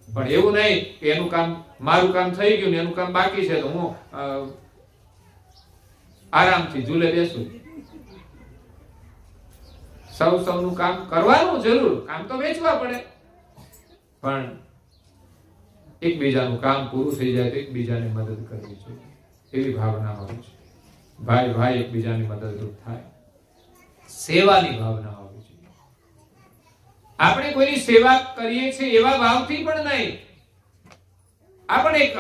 પણ એવું નહીં કે એનું કામ મારું કામ થઈ ગયું ને એનું કામ બાકી છે તો હું આરામથી ઝૂલે બેસું. સૌનું કામ કરવાનું જરૂર, કામ તો વેચવા પડે, પણ એકબીજાનું કામ પૂરું થઈ જાય તો એકબીજાને મદદ કરવી જોઈએ એવી ભાવના હોવી જોઈએ. ભાઈ ભાઈ એકબીજાની મદદરૂપ થાય, સેવાની ભાવના હોવી જોઈએ. આપણે કોઈની સેવા કરીએ છીએ એવા ભાવથી પણ નહીં, આપણે એક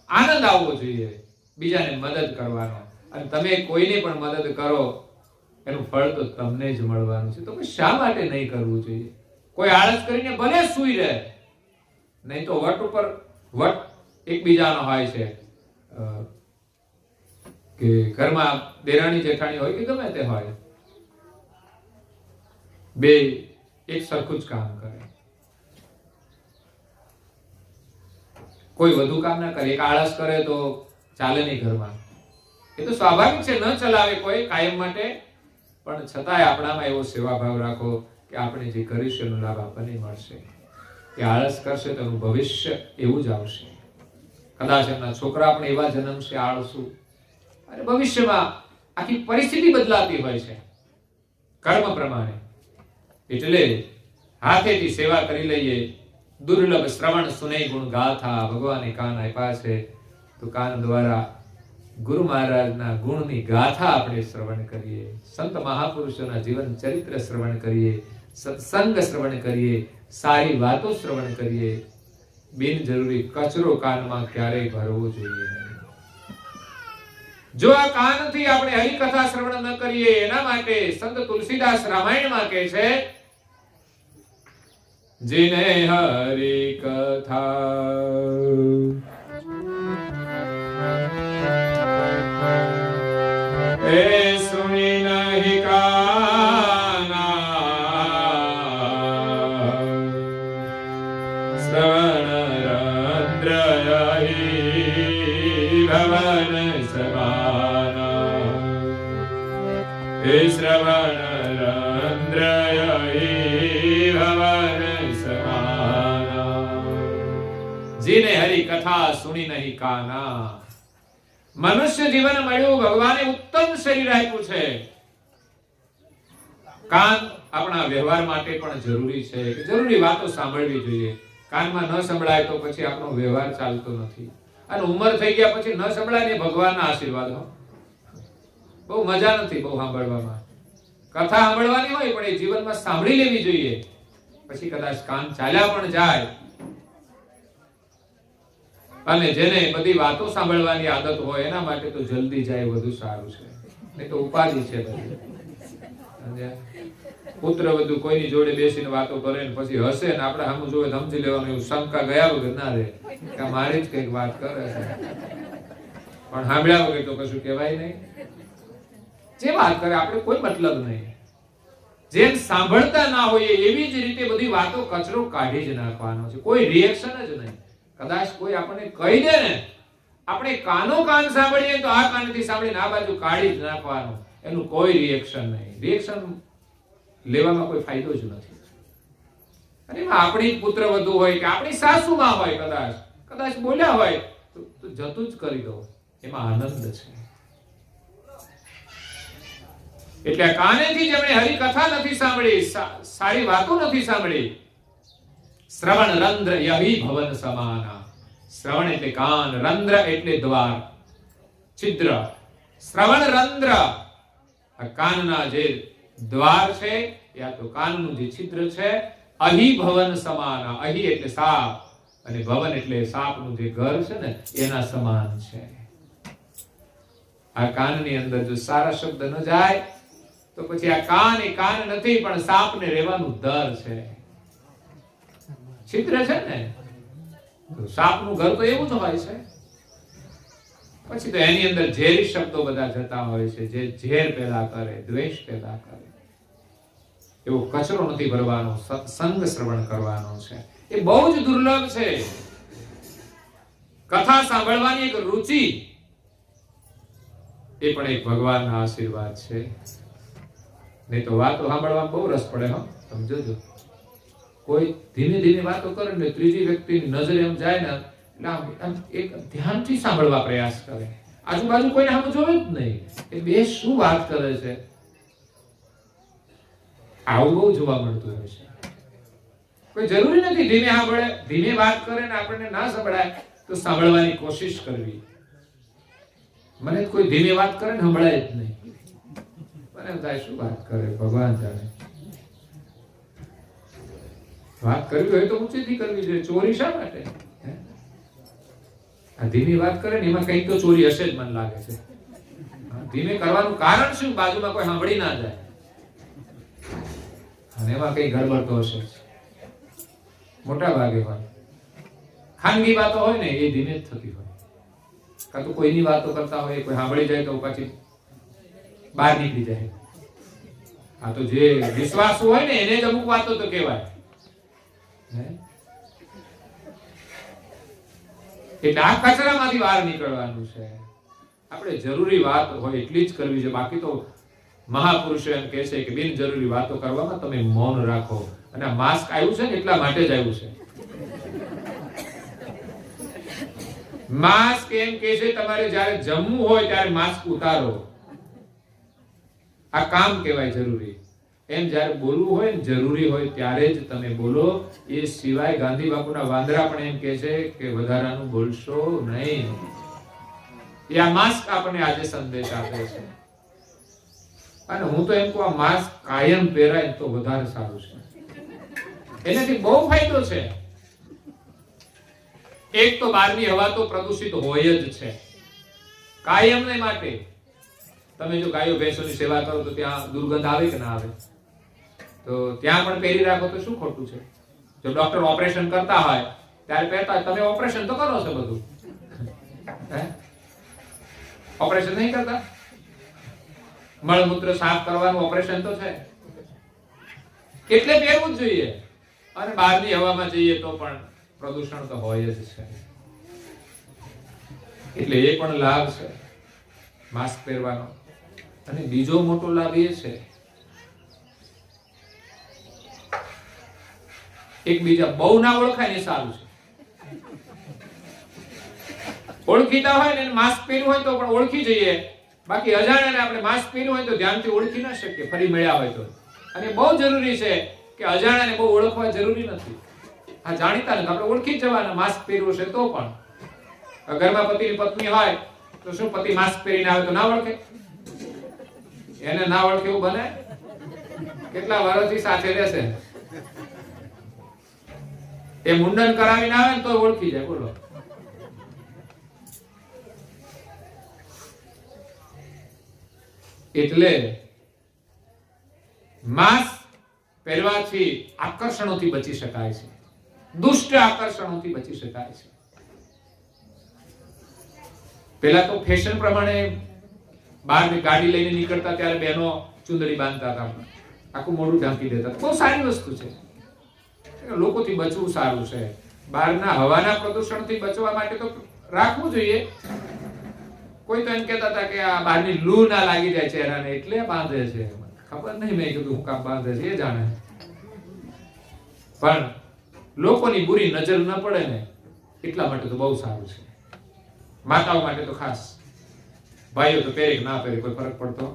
આનંદ આવવો જોઈએ બીજાને મદદ કરવાનો. અને તમે કોઈને પણ મદદ કરો એનું ફળ તો તમને જ મળવાનું છે. તો શા માટે નહીં કરવું જોઈએ? કોઈ આળસ કરીને ભલે સૂઈ રહે, નહીં તો વટ ઉપર વટ એકબીજાનો હોય છે કે ઘરમાં દેરાણી જેઠાણી હોય કે ગમે તે હોય, બે એક સરખું જ કામ કરે. કોઈ વધુ કામ ના કરે, એક આળસ કરે તો ચાલે નહીં ઘરમાં. એ તો સ્વાભાવિક છે, ન ચલાવે કોઈ કાયમ માટે, પણ છતાંય આપણામાં એવો સેવાભાવ રાખો કે આપણે જે કરીશું એનો લાભ આપણને મળશે. એ આળસ કરશે તો એનું ભવિષ્ય એવું જ આવશે. કદાચ એમના છોકરા પણ એવા જન્મશે આળસુ, અને ભવિષ્યમાં આખી પરિસ્થિતિ બદલાતી હોય છે કર્મ પ્રમાણે. એટલે હાથેથી સેવા કરી લઈએ. દુર્લભ શ્રવણ સુને ગુણ ગાથા. ભગવાને કાન આપ્યા છે તો કાન દ્વારા ગુરુ મહારાજના ગુણની ગાથા આપણે શ્રવણ કરીએ, સંત મહાપુરુષોના જીવન ચરિત્ર શ્રવણ કરીએ, સત્સંગ શ્રવણ કરીએ, સારી વાતો શ્રવણ કરીએ. બિનજરૂરી કચરો કાનમાં ક્યારેય ભરવો જોઈએ નહીં. જો આ કાનથી આપણે હરિકથા શ્રવણ ન કરીએ, એના માટે સંત તુલસીદાસ રામાયણમાં કહે છે, जिने हरि कथा ए सुनी नहीं काना श्रवण रंद्र भवन समाना ए श्रवण રંદ્રયહી ભવન સમાના. જીને હરી કથા સુણી નહીં કાના. મનુષ્ય જીવન મળ્યું, ભગવાને ઉત્તમ શરીર આપ્યું છે. કાન આપણા વ્યવહાર માટે પણ જરૂરી છે, કે જરૂરી વાતો સાંભળવી જોઈએ. કાનમાં ન સંભળાય તો પછી આપણો વ્યવહાર ચાલતો નથી. અને ઉંમર થઈ ગયા પછી ન સંભળાય ને ભગવાનના આશીર્વાદ હો. બહુ મજા નથી બહુ સાંભળવામાં. કથા સાંભળવાની હોય પણ એ જીવનમાં સાંભળી લેવી જોઈએ. પછી કદાચ કાન ચાલ્યા પણ જાય. અને જેને બધી વાતો સાંભળવાની આદત હોય એના માટે તો જલ્દી જાય વધુ સારું છે. નહીં તો ઉપાધિ છે બધી. પુત્ર વધુ કોઈની જોડે બેસીને વાતો કરે ને પછી હસે ને આપણે સામું જોવે સમજી લેવાનું. એવું શંકા ગયા વગર ના રહે કે મારી જ કઈક વાત કરે છે, પણ સાંભળ્યા વગર તો કશું કહેવાય નહીં. જે વાત કરે આપણે કોઈ મતલબ નહીં. જેમ સાંભળતા ના હોય એવી જ રીતે બધી વાતો કચરો કાઢી જ નાખવાનો છે. કોઈ રિએક્શન જ નહીં. કદાચ કોઈ આપણને કહી દે ને, આપણે કાનો કાન સાંભળીએ તો આ કાનથી સાંભળીને આ બાજુ કાઢી જ નાખવાનું. એનું કોઈ રિએક્શન નહીં. રિએક્શન લેવામાં કોઈ ફાયદો જ નથી. અને એમાં આપણી પુત્ર વધુ હોય કે આપણી સાસુમાં હોય, કદાચ બોલ્યા હોય તો જતું જ કરી દો. એમાં આનંદ છે. એટલે કાનેથી જેમણે હરી કથા નથી સાંભળી, સારી વાતો નથી સાંભળી, શ્રવણ રંધ્ર યહી ભવન સમાના. શ્રવણ એટલે કાન, રંધ્ર એટલે દ્વાર, છિદ્ર. શ્રવણ રંધ્ર કાનના જે દ્વાર છે યા તો કાનનું જે છિદ્ર છે. અહી ભવન સમાના. અહી એટલે સાપ અને ભવન એટલે સાપનું જે ઘર છે ને એના સમાન છે. આ કાનની અંદર જો સારા શબ્દ ન જાય તો પછી આ કાન એ કાન નથી પણ સાપને રહેવાનું દર છે. છિદ્ર છે ને તો સાપનું ઘર તો એવું જ હોય છે. પછી તો એની અંદર ઝેરી શબ્દો બધા જતા હોય છે, જે ઝેર પેદા કરે, દ્વેષ પેદા કરે. એવો કચરો નથી ભરવાનો, સત્સંગ શ્રવણ કરવાનો છે. એ બહુ જ દુર્લભ છે. કથા સાંભળવાની એક રુચિ એ પણ એક ભગવાનના આશીર્વાદ છે. નહીં તો વાતો સાંભળવામાં બહુ રસ પડે. તમે જોજો, કોઈ ધીમે ધીમે વાતો કરે ને ત્રીજી વ્યક્તિની નજર એમ જાય ને એટલે આમ એક ધ્યાનથી સાંભળવા પ્રયાસ કરે. આજુબાજુ કોઈને સામે જોવે જ નહીં કે બે શું વાત કરે છે. આવું બહુ જોવા મળતું હોય છે. કોઈ જરૂરી નથી ધીમે સાંભળે, ધીમે વાત કરે ને આપણને ના સંભળાય તો સાંભળવાની કોશિશ કરવી. મને કોઈ ધીમે વાત કરે ને સંભળાય જ નહીં. મને એમ થાય શું વાત કરે, ભગવાન જાણે. વાત કરવી હોય તો ઊંચીથી કરવી જોઈએ. ચોરી શા માટે? આ ધીમી વાત કરે ને એમાં કંઈક તો ચોરી હશે જ મને લાગે છે. ધીમે કરવાનું કારણ શું? બાજુમાં કોઈ સાંભળી ના જાય અને એમાં કઈ ગડબડ તો હશે. મોટા ભાગે હોય ખાનગી વાતો હોય ને એ ધીમે જ થતી હોય. કાં તો કોઈની વાતો કરતા હોય, કોઈ સાંભળી જાય તો પછી બહાર નીકળી જાય. આ તો જે વિશ્વાસ હોય ને એને જ અમુક વાતો તો કહેવાય. એટલે આ કચરામાંથી બહાર નીકળવાનું છે. આપણે જરૂરી વાત હોય એટલી જ કરવી છે. બાકી તો મહાપુરુષો એમ કહે છે કે બિનજરૂરી વાતો કરવામાં તમે મૌન રાખો. અને આ માસ્ક આવ્યું છે ને એટલા માટે જ આવ્યું છે. માસ્ક એમ કહે છે તમારે જ્યારે જમવું હોય ત્યારે માસ્ક ઉતારો. આ કામ કહેવાય જરૂરી. એમ જ્યારે બોલવું હોય ને જરૂરી હોય ત્યારે જ તમે બોલો. એ સિવાય ગાંધી બાપુના વાંદરા પણ એમ કહે છે કે વધારાનું બોલશો નહીં. એ આ માસ્ક આપણને આજે સંદેશ આપે છે. અને હું તો એમ કહું આ માસ્ક કાયમ પહેરાય તો વધારે સારું છે. એનાથી બહુ ફાયદો છે. એક તો બહારની હવા તો પ્રદૂષિત હોય જ છે કાયમને માટે. તમે જો ગાયો ભેંસોની સેવા કરો તો ત્યાં દુર્ગંધ આવે કે ના આવે? તો ત્યાં પણ પહેરી રાખો તો શું ખોટું છે? જો ડોક્ટર ઓપરેશન કરતા હોય ત્યારે પહેરતા હોય. તમે ઓપરેશન તો કરો છો બધું, ઓપરેશન નહીં કરતા? મળમૂત્ર સાફ કરવાનું ઓપરેશન તો છે. એટલે પહેરવું જ જોઈએ. અને બહારની હવામાં જઈએ તો પણ પ્રદૂષણ તો હોય જ છે. એટલે એ પણ લાભ છે માસ્ક પહેરવાનો. અને બીજો મોટો લાભ એ છે એકબીજા બહુ ના ઓળખાય ને સારું છે. ઓળખીતા હોય ને માસ્ક પહેર્યું હોય તો પણ ઓળખી જઈએ, બાકી અજાણ્યાને આપણે માસ્ક પહેર્યું હોય તો ધ્યાનથી ઓળખી ના શકીએ ફરી મળ્યા હોય તો. અને બહુ જરૂરી છે કે અજાણ્યાને બહુ ઓળખવા જરૂરી નથી. આ જાણીતા ને આપણે ઓળખી જ જવાના, માસ્ક પહેર્યું છે તો પણ. ઘરમાં પતિની પત્ની હોય તો શું પતિ માસ્ક પહેરીને આવે તો ના ઓળખે? એને ના ઓળખે એવું બને? કેટલા વર્ષથી સાથે રહેશે, એ મુંડન કરાવીને આવે ને તો ઓળખી જાય. બોલો. એટલે માસ્ક પહેરવાથી આકર્ષણોથી બચી શકાય છે, દુષ્ટ આકર્ષણોથી બચી શકાય છે. પેલા તો ફેશન પ્રમાણે બહાર ગાડી લઈને નીકળતા ત્યારે બહેનો ચુંદડી બાંધતા હતા, આખું મોઢું ઢાંકી દેતા. બહુ સારી વસ્તુ છે, લોકોથી બચવું સારું છે. બહારના હવાના પ્રદૂષણથી બચવા માટે તો રાખવું જોઈએ. કોઈ તો એમ કહેતા હતા કે આ બહારની લૂ ના લાગી જાય ચહેરાને એટલે બાંધે છે. ખબર નહીં, મેં કીધું હું કામ બાંધે છે એ જાણે. પણ લોકોની બુરી નજર ન પડે ને એટલા માટે તો બહુ સારું છે. માતાઓ માટે તો ખાસ. ભાઈઓ તો પહેરે કે ના પહેરે કોઈ ફરક પડતો,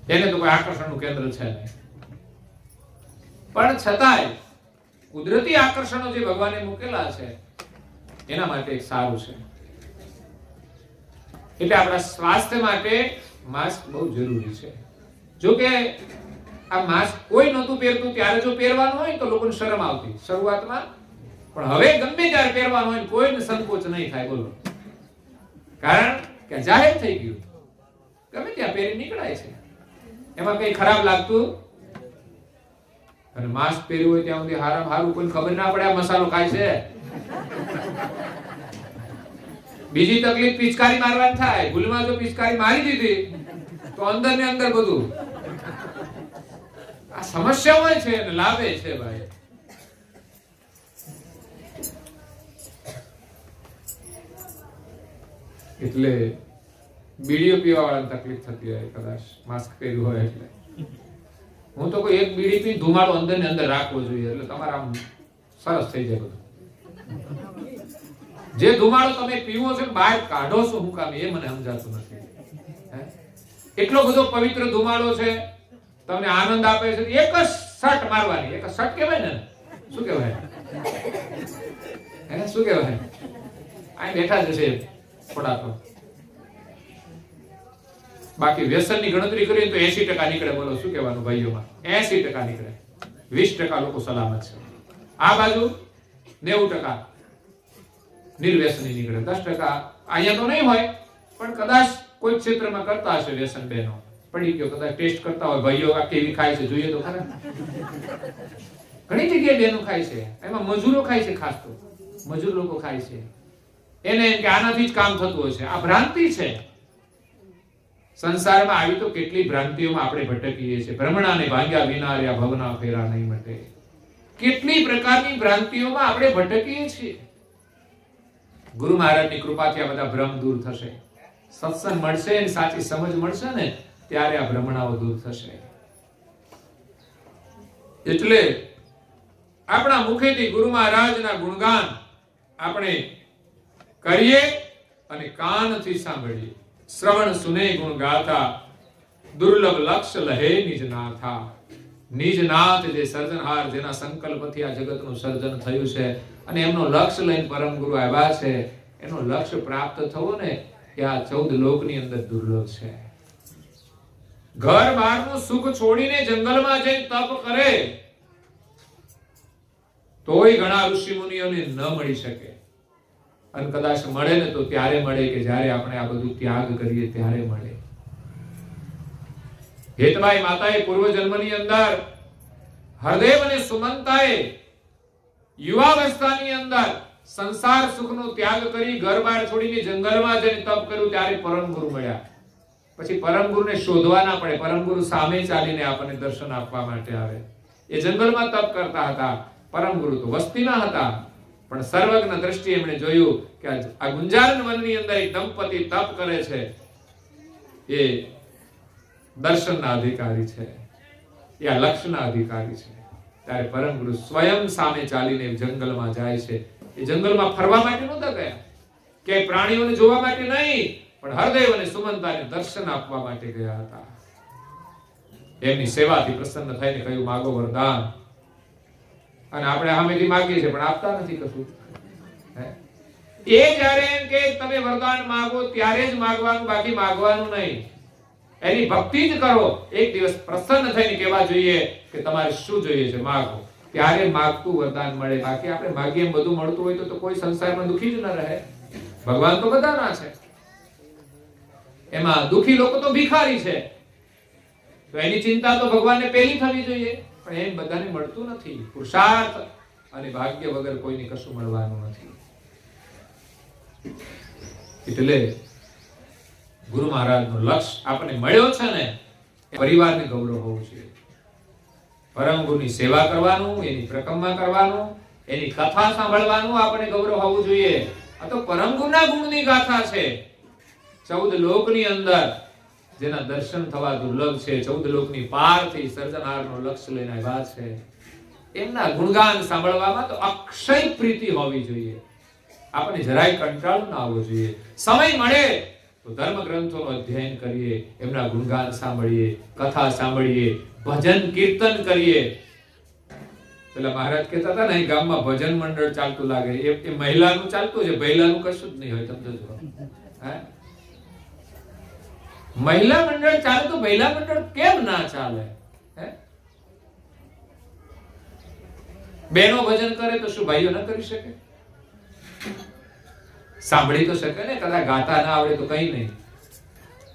એને તો કોઈ આકર્ષણનું કેન્દ્ર છે નહીં. પણ છતાંય કુદરતી આકર્ષણો જે ભગવાને મૂકેલા છે એના માટે એક સારું છે. એટલે આપણા સ્વાસ્થ્ય માટે માસ્ક બહુ જરૂરી છે. જો કે આ માસ્ક કોઈ નહોતું પહેરતું ત્યારે જો પહેરવાનું હોય તો લોકોને શરમ આવતી શરૂઆતમાં, પણ હવે ગમે ત્યારે પહેરવાનું હોય કોઈને સંકોચ નહીં થાય. બોલો. કારણ કે જાહેર થઈ ગયું, ગમે ત્યાં પહેરી નીકળાય છે, એમાં કઈ ખરાબ લાગતું. અને માસ્ક પહેર્યું હોય ત્યાં સુધી હારામ હારું કોઈ ખબર ના પડે આ મસાલો ખાય છે. બીજી તકલીફ પિચકારી મારવાની થાય. ભૂલમાં જો પિચકારી મારી દીધી તો અંદર ને અંદર બધું આ સમસ્યા હોય છે અને લાવે છે ભાઈ. એટલે બીડીઓ પીવા વાળાને તકલીફ થતી હોય કદાચ માસ્ક પહેર્યું હોય એટલે. હું તો કોઈ એક બીડી પી ધુમાડો અંદર ને અંદર રાખવો જોઈએ એટલે તમારા આમ સરસ થઈ જાય બધું. જે ધુમાડો તમે પીવો છો બહાર કાઢો છો શું કામ એ મને સમજાતું નથી. એટલો બધો પવિત્ર ધુમાડો છે, તમને આનંદ આપે છે. એક જ શટ મારવાની, એક શટ કહેવાય ને, શું કહેવાય હે, શું કહેવાય? આ બેઠા જ છે થોડા તો. બાકી વ્યસનની ગણતરી કરીએ તો 80% નીકળે. બોલો શું કહેવાનું ભાઈઓમાં? 80% નીકળે. 20% લોકો સલામત છે. આ બાજુ 90% નિર્વ્યસની નીકળે. 10% અહીંયા તો નહીં હોય પણ કદાચ કોઈ ક્ષેત્રમાં કરતા હશે વ્યસન. બહેનો પડી ગયો કદાચ ટેસ્ટ કરતા હોય, ભાઈઓ આ કેવી ખાય છે જોઈએ તો ખરા. ઘણી જગ્યાએ બહેનો ખાય છે, એમાં મજૂરો ખાય છે. ખાસ તો મજૂર લોકો ખાય છે. એને એમ કે આનાથી જ કામ થતું હશે. આ ભ્રાંતિ છે. સંસારમાં આવી તો કેટલી ભ્રાંતિઓમાં આપણે ભટકીએ છીએ. ભ્રમણાને ભાંગ્યા વિના રે ભવના ફેરા નહીં મટે. કેટલી પ્રકારની ભ્રાંતિઓમાં આપણે ભટકીએ છીએ. ગુરુ મહારાજની કૃપાથી આ બધા ભ્રમ દૂર થશે. સત્સંગ મળશે અને સાચી સમજ મળશે ને ત્યારે આ ભ્રમણાઓ દૂર થશે. એટલે આપણા મુખેથી ગુરુ મહારાજના ગુણગાન આપણે કરીએ અને કાનથી સાંભળીએ. શ્રવણ સુને ગુણ ગાથા, દુર્લભ લક્ષ્ય લહે નિજ નાથા. નિજ નાથ જે સર્જનહાર, જેના સંકલ્પથી આ જગતનું સર્જન થયું છે અને એમનો લક્ષ્ય લઈને પરમ ગુરુ આવ્યા છે, એનો લક્ષ્ય પ્રાપ્ત થવો ને એ આ 14 લોકની અંદર દુર્લભ છે. ઘર બહારનું સુખ છોડીને જંગલમાં જઈને તપ કરે તોય ઘણા ઋષિ મુનિઓને ન મળી શકે. અને કદાચ મળે ને તો ત્યારે મળે કે જ્યારે આપણે આ બધું ત્યાગ કરીએ ત્યારે મળે. હેતભાઈ માતાએ પૂર્વ જન્મની અંદર હરદેવ અને સુમંતાએ યુવાવસ્થાની અંદર સંસાર સુખનો ત્યાગ કરી ઘર બહાર છોડીને જંગલમાં જઈને તપ કર્યું ત્યારે પરમ ગુરુ મળ્યા. પછી પરમ ગુરુને શોધવા ના પડે, પરમ ગુરુ સામે ચાલીને આપણને દર્શન આપવા માટે આવે. એ જંગલમાં તપ કરતા હતા, પરમ ગુરુ તો વસ્તીમાં હતા, પણ સર્વજ્ઞ દ્રષ્ટિએ એમણે જોયું કે આ ગુંજારણ વનની અંદર એક દંપતી તપ કરે છે, એ દર્શનના અધિકારી છે, એ આ લક્ષ્યના અધિકારી છે. ત્યારે પરમ ગુરુ સ્વયં સામે ચાલીને જંગલમાં જાય છે. એ જંગલમાં ફરવા માટે નહોતા ગયા, કે પ્રાણીઓને જોવા માટે નહીં, પણ હરદેવ અને સુમંતાને દર્શન આપવા માટે ગયા હતા. એમની સેવાથી પ્રસન્ન થઈને કહ્યું, માગો વરદાન. અને આપણે સામેથી માંગીએ છીએ પણ આપતા નથી કશું. એ જ્યારે એમ કે તમે વરદાન માંગો ત્યારે જ માંગવાનું, બાકી માંગવાનું નહીં. એની ભક્તિ જ કરો. એક દિવસ પ્રસન્ન થઈને કહેવા જોઈએ કે તમારે શું જોઈએ છે, માંગો. ત્યારે માંગતું વરદાન મળે. બાકી આપણે માગીએ એમ બધું મળતું હોય તો કોઈ સંસારમાં દુખી જ ન રહે. ભગવાન તો બધાના છે, એમાં દુખી લોકો તો ભિખારી છે, તો એની ચિંતા તો ભગવાનને પહેલી થવી જોઈએ. પણ એમ બધાને મળતું નથી. પુરુષાર્થ અને ભાગ્ય વગર કોઈને કશું મળવાનું નથી. એટલે ગુરુ મહારાજનું લક્ષ્ય આપણને મળ્યો છે ને, એ પરિવારને ગૌરવ હોવું જોઈએ. પરમ ગુરુની સેવા કરવાનું, એની પ્રકમા કરવાનું, એની કથા સાંભળવાનું આપણને ગૌરવ હોવું જોઈએ. આ તો પરમ ગુરુના ગુણની ગાથા છે. 14 લોકની અંદર જેના દર્શન થવા દુર્લભ છે, 14 લોકની પારથી સર્જનહારનો લક્ષ્ય લઈને આવ્યા છે, એમના ગુણગાન સાંભળવામાં તો અક્ષય પ્રીતિ હોવી જોઈએ. આપણે જરાય કંટાળો ના આવવો જોઈએ. સમય મળે તો ધર્મ ગ્રંથોનું અધ્યયન કરીએ, એમના ગુણગાન સાંભળીએ, કથા સાંભળીએ, ભજન કીર્તન કરીએ. પેલા મહારાજ કહેતા હતા ને, ગામમાં ભજન મંડળ ચાલતું લાગે, એ મહિલાનું ચાલતું છે, ભૈલાનું કશું જ નહીં હોય. તમે જો મહિલા મંડળ ચાલે તો ભૈલા મંડળ કેમ ના ચાલે? બહેનો ભજન કરે તો શું ભાઈઓ ન કરી શકે? સાંભળી તો શકે ને. કદાચ ગાતા ના આવડે તો કઈ નહીં.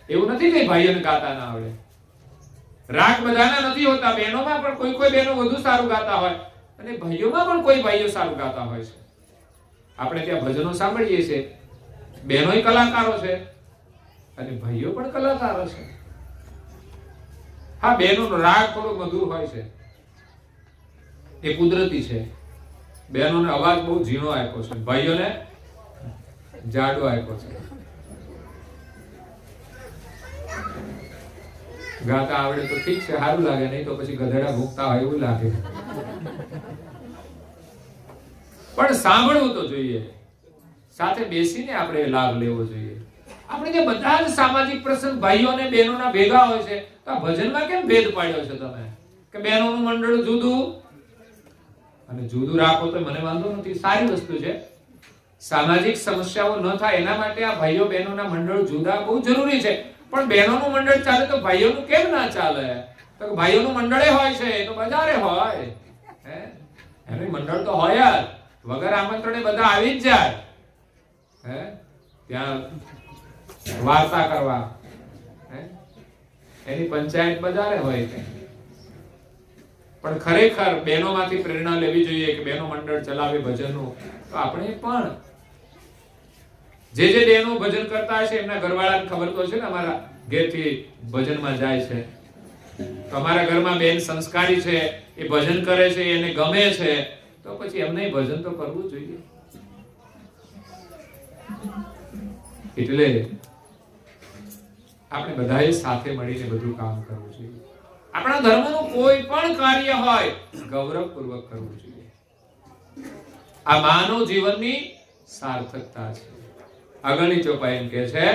એવું નથી કે ભાઈઓને ગાતા ના આવડે. રાગ બધાના નથી હોતા. બહેનોમાં પણ કોઈ બહેનો વધુ સારું ગાતા હોય, અને ભાઈઓમાં પણ કોઈ ભાઈઓ સારું ગાતા હોય છે. આપણે ત્યાં ભજનો સાંભળીએ છીએ, બહેનોય કલાકારો છે અને ભાઈઓ પણ કલાકારો છે. હા, બહેનોનો રાગ થોડો મધુર હોય છે, એ કુદરતી છે. બહેનોને અવાજ બહુ ઝીણો આપ્યો છે, ભાઈઓને જાડો આપ્યો છે. ગાતા આવડે તો ઠીક છે, સારું લાગે, નહીં તો પછી ગધેડા ભૂખતા હોય એવું લાગે. પણ સાંભળવું તો જોઈએ, સાથે બેસીને આપણે લાભ લેવો જોઈએ. આપણે જે બધા જ સામાજિક પ્રસંગ ભાઈઓ અને બહેનોના ભેગા હોય છે, તો આ ભજનમાં કેમ ભેદ પાડ્યો છે તમે? કે બહેનોનું મંડળ જુદું અને જુદું રાખો તો મને વાંધો નથી, સારી વસ્તુ છે. સામાજિક સમસ્યાઓ ન થાય એના માટે આ ભાઈઓ બહેનોના મંડળ જુદા બહુ જરૂરી છે. પણ બહેનોનું મંડળ ચાલે તો ભાઈઓનું કેમ ના ચાલે? તો ભાઈઓનું મંડળે હોય છે તો બજારે હોય, એનું મંડળ તો હોય જ. વગર આમંત્રણે બધા આવી જ જાય, ત્યાં વાર્તા કરવા, એની પંચાયત બજારે હોય. પણ ખરેખર બહેનોમાંથી પ્રેરણા લેવી જોઈએ કે બહેનો મંડળ ચલાવે ભજનનું. તો આપણે પણ જે બહેનો ભજન કરતા હશે એમના ઘરવાળાને ખબર તો છે ને, અમારા ઘેરથી ભજનમાં જાય છે, તો અમારા ઘરમાં બેન સંસ્કારી છે, એ ભજન કરે છે, એને ગમે છે, તો પછી એમને ભજન તો કરવું જોઈએ. એટલે આપણે બધાએ સાથે મળીને બધું કામ કરવું જોઈએ. આપણા ધર્મનું કોઈ પણ કાર્ય હોય ગૌરવપૂર્વક કરવું જોઈએ. આ માનવ જીવનની સાર્થકતા છે. આગળની ચોપાઈ એમ કહે છે